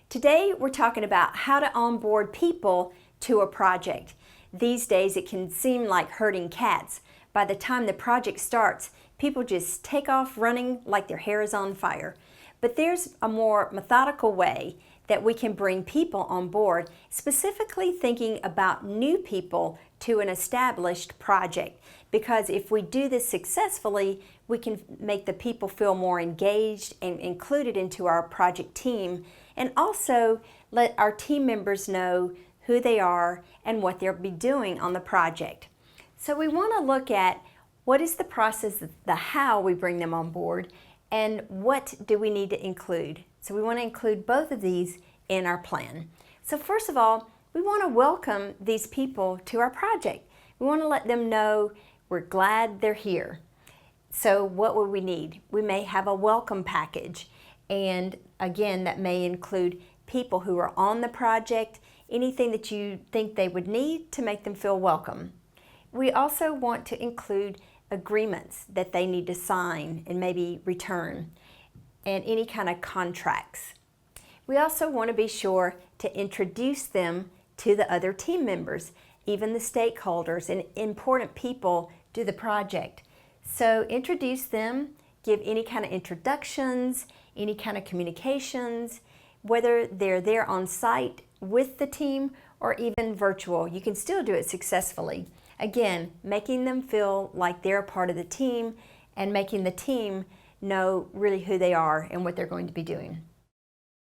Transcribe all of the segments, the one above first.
Today we're talking about how to onboard people to a project. These days it can seem like herding cats. By the time the project starts, people just take off running like their hair is on fire. But there's a more methodical way that we can bring people on board, specifically thinking about new people to an established project. Because if we do this successfully, we can make the people feel more engaged and included into our project team, and also let our team members know who they are and what they'll be doing on the project. So we want to look at what is the process, the how we bring them on board, and what do we need to include. So we want to include both of these in our plan. So first of all, we want to welcome these people to our project. We want to let them know we're glad they're here. So what would we need? We may have a welcome package, and again, that may include people who are on the project, anything that you think they would need to make them feel welcome. We also want to include agreements that they need to sign and maybe return, and any kind of contracts. We also want to be sure to introduce them to the other team members, even the stakeholders and important people to the project. So introduce them, give any kind of introductions, any kind of communications, whether they're there on site with the team or even virtual. You can still do it successfully. Again, making them feel like they're a part of the team and making the team know really who they are and what they're going to be doing.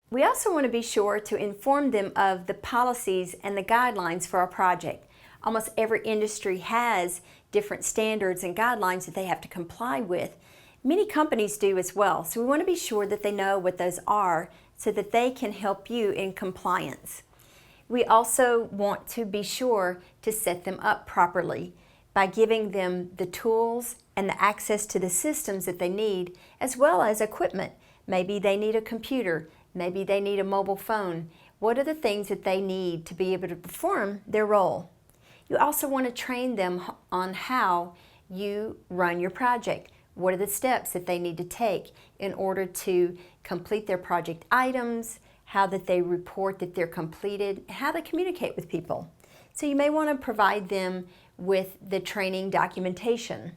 We also want to be sure to inform them of the policies and the guidelines for our project. Almost every industry has different standards and guidelines that they have to comply with. Many companies do as well, so we want to be sure that they know what those are so that they can help you in compliance. We also want to be sure to set them up properly by giving them the tools and the access to the systems that they need, as well as equipment. Maybe they need a computer, maybe they need a mobile phone. What are the things that they need to be able to perform their role? You also want to train them on how you run your project. What are the steps that they need to take in order to complete their project items, how that they report that they're completed, how they communicate with people. So you may want to provide them with the training documentation.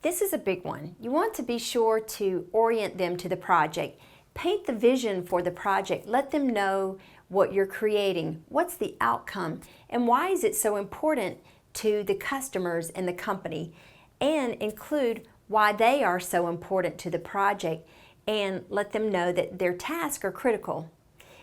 This is a big one. You want to be sure to orient them to the project. Paint the vision for the project. Let them know what you're creating, what's the outcome, and why is it so important to the customers and the company, and include why they are so important to the project, and let them know that their tasks are critical.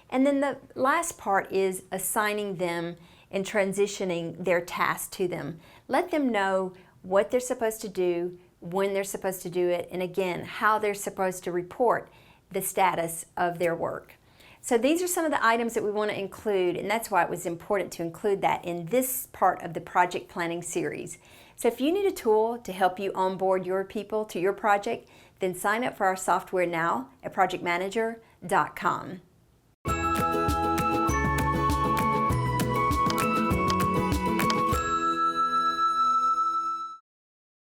And then the last part is assigning them and transitioning their tasks to them. Let them know what they're supposed to do, when they're supposed to do it, and again, how they're supposed to report the status of their work. So these are some of the items that we want to include, and that's why it was important to include that in this part of the project planning series. So if you need a tool to help you onboard your people to your project, then sign up for our software now at projectmanager.com.